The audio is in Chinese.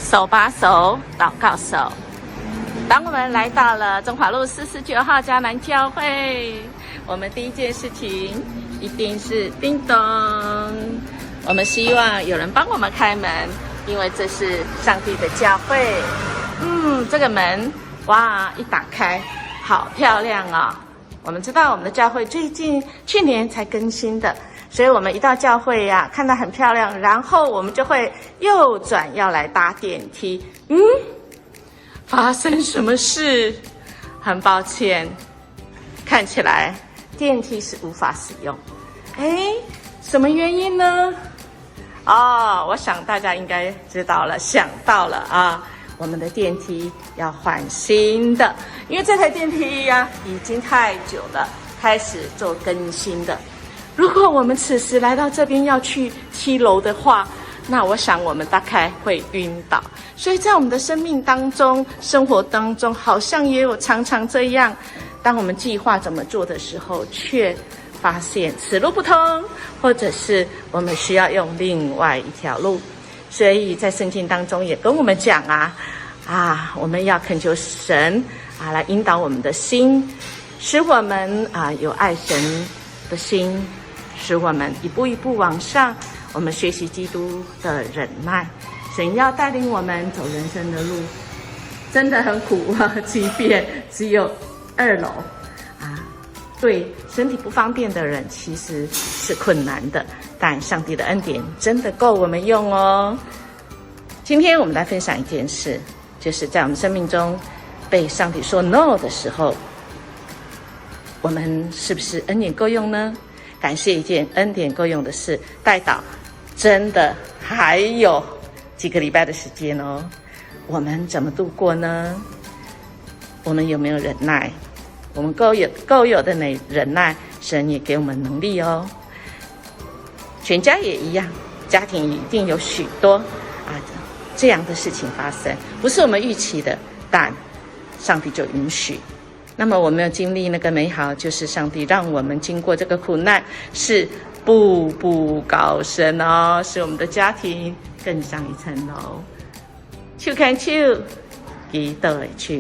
手把手祷告手。当我们来到了中华路49号迦南教会，我们第一件事情一定是叮咚，我们希望有人帮我们开门，因为这是上帝的教会。这个门哇，一打开好漂亮哦。我们知道我们的教会去年才更新的，所以我们一到教会呀，看到很漂亮，然后我们就会右转要来搭电梯。发生什么事？很抱歉，看起来电梯是无法使用。什么原因呢？我想大家应该知道了，想到了啊，我们的电梯要换新的，因为这台电梯呀已经太久了，开始做更新的。如果我们此时来到这边要去7楼的话，那我想我们大概会晕倒。所以在我们的生命当中、生活当中，好像也有常常这样，当我们计划怎么做的时候，却发现此路不通，或者是我们需要用另外一条路。所以在圣经当中也跟我们讲我们要恳求神来引导我们的心，使我们有爱神的心，使我们一步一步往上，我们学习基督的忍耐。神要带领我们走人生的路，真的很苦即便只有2楼对身体不方便的人其实是困难的，但上帝的恩典真的够我们用哦。今天我们来分享一件事，就是在我们生命中被上帝说 no 的时候，我们是不是恩典够用呢？感谢一件恩典够用的事，代祷真的还有几个礼拜的时间哦，我们怎么度过呢？我们有没有忍耐？我们够有的忍耐，神也给我们能力哦。全家也一样，家庭一定有许多这样的事情发生，不是我们预期的，但上帝就允许。那么我们要经历那个美好，就是上帝让我们经过这个苦难，是步步高升哦，使我们的家庭更上一层楼。手牵手，祈祷的手。